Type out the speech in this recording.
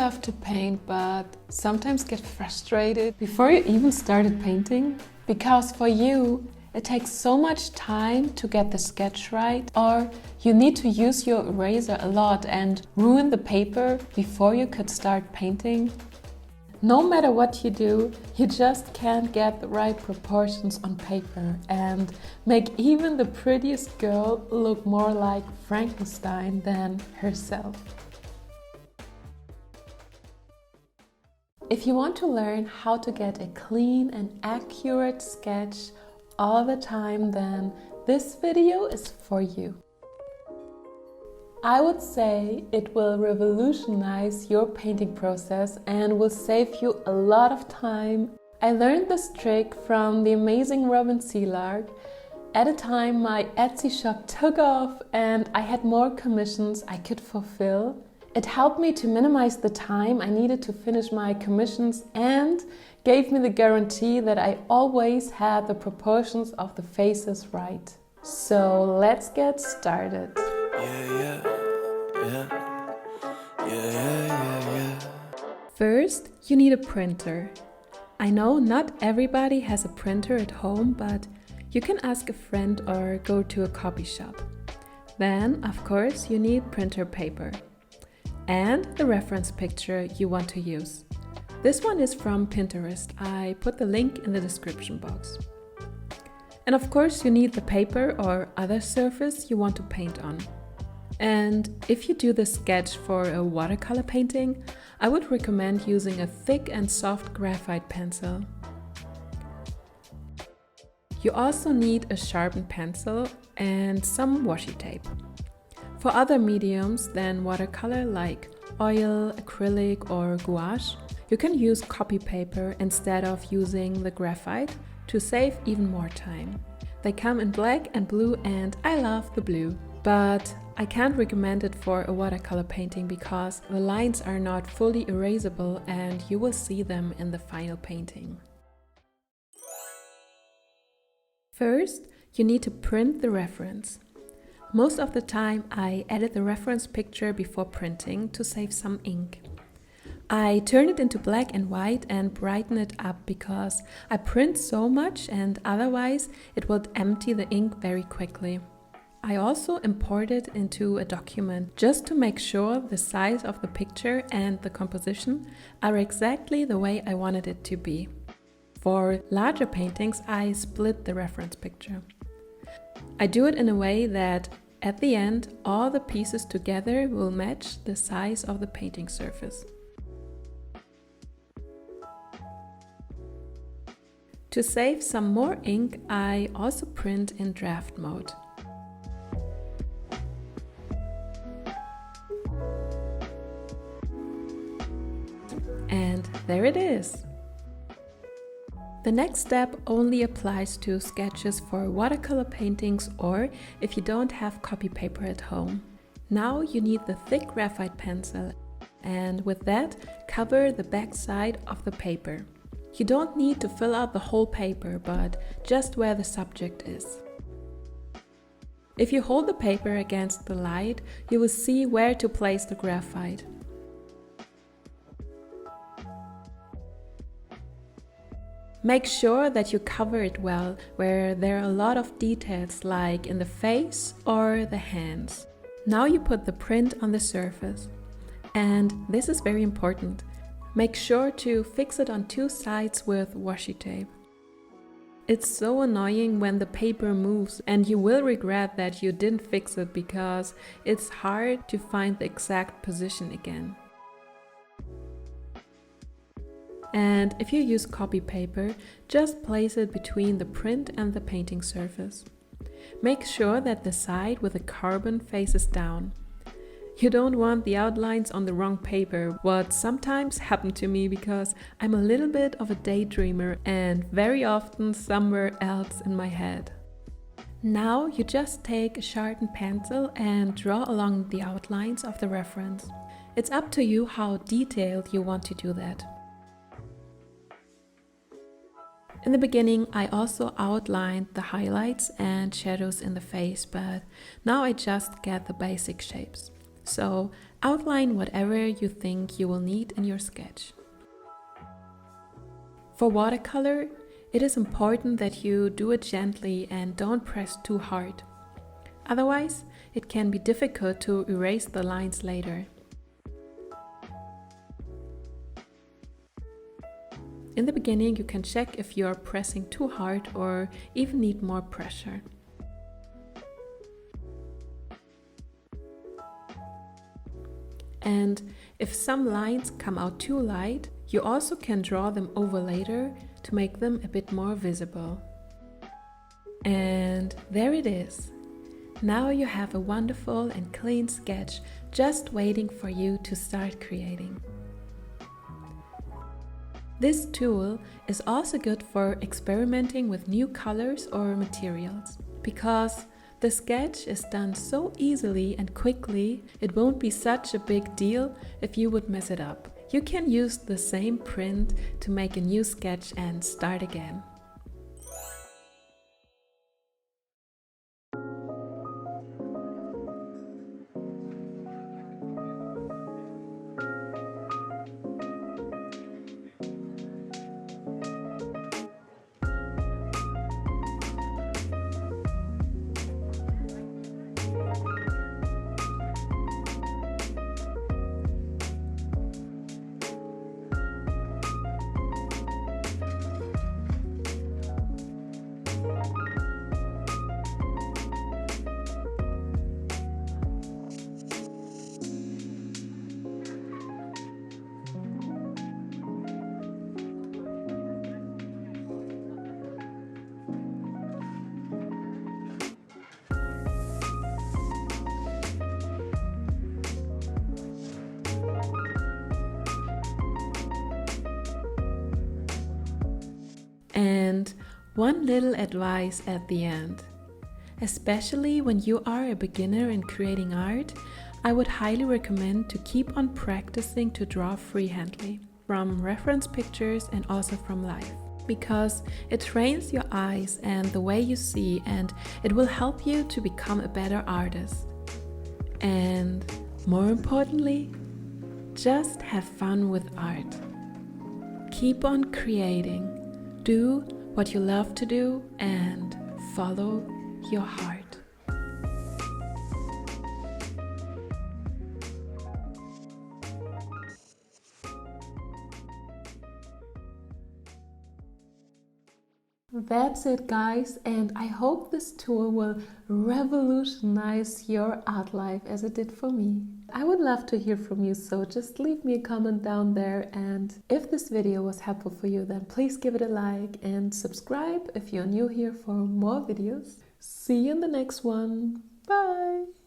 love to paint, but sometimes get frustrated before you even started painting? Because for you, it takes so much time to get the sketch right, or you need to use your eraser a lot and ruin the paper before you could start painting. No matter what you do, you just can't get the right proportions on paper and make even the prettiest girl look more like Frankenstein than herself. If you want to learn how to get a clean and accurate sketch all the time, then this video is for you. I would say it will revolutionize your painting process and will save you a lot of time. I learned this trick from the amazing Robin Sealark. At a time my Etsy shop took off and I had more commissions I could fulfill. It helped me to minimize the time I needed to finish my commissions and gave me the guarantee that I always had the proportions of the faces right. So let's get started. First, you need a printer. I know not everybody has a printer at home, but you can ask a friend or go to a copy shop. Then, of course, you need printer paper and the reference picture you want to use. This one is from Pinterest. I put the link in the description box. And of course, you need the paper or other surface you want to paint on. And if you do the sketch for a watercolor painting, I would recommend using a thick and soft graphite pencil. You also need a sharpened pencil and some washi tape. For other mediums than watercolor like oil, acrylic or gouache, you can use copy paper instead of using the graphite to save even more time. They come in black and blue and I love the blue. But I can't recommend it for a watercolor painting because the lines are not fully erasable and you will see them in the final painting. First, you need to print the reference. Most of the time I edit the reference picture before printing to save some ink. I turn it into black and white and brighten it up because I print so much and otherwise it would empty the ink very quickly. I also import it into a document just to make sure the size of the picture and the composition are exactly the way I wanted it to be. For larger paintings, I split the reference picture. I do it in a way that at the end, all the pieces together will match the size of the painting surface. To save some more ink, I also print in draft mode. And there it is! The next step only applies to sketches for watercolor paintings or if you don't have copy paper at home. Now you need the thick graphite pencil and with that cover the back side of the paper. You don't need to fill out the whole paper, but just where the subject is. If you hold the paper against the light, you will see where to place the graphite. Make sure that you cover it well where there are a lot of details like in the face or the hands. Now you put the print on the surface. And this is very important. Make sure to fix it on two sides with washi tape. It's so annoying when the paper moves and you will regret that you didn't fix it because it's hard to find the exact position again. And if you use copy paper, just place it between the print and the painting surface. Make sure that the side with the carbon faces down. You don't want the outlines on the wrong paper, what sometimes happened to me because I'm a little bit of a daydreamer and very often somewhere else in my head. Now you just take a sharpened pencil and draw along the outlines of the reference. It's up to you how detailed you want to do that. In the beginning, I also outlined the highlights and shadows in the face, but now I just get the basic shapes. So outline whatever you think you will need in your sketch. For watercolor, it is important that you do it gently and don't press too hard. Otherwise, it can be difficult to erase the lines later. In the beginning, you can check if you are pressing too hard or even need more pressure. And if some lines come out too light, you also can draw them over later to make them a bit more visible. And there it is. Now you have a wonderful and clean sketch just waiting for you to start creating. This tool is also good for experimenting with new colors or materials, because the sketch is done so easily and quickly, it won't be such a big deal if you would mess it up. You can use the same print to make a new sketch and start again. And one little advice at the end. Especially when you are a beginner in creating art, I would highly recommend to keep on practicing to draw freehandly, from reference pictures and also from life, because it trains your eyes and the way you see, and it will help you to become a better artist. And more importantly, just have fun with art. Keep on creating. Do what you love to do and follow your heart. That's it, guys, and I hope this tool will revolutionize your art life as it did for me. I would love to hear from you, so just leave me a comment down there, and if this video was helpful for you, then please give it a like and subscribe if you're new here for more videos. See you in the next one. Bye!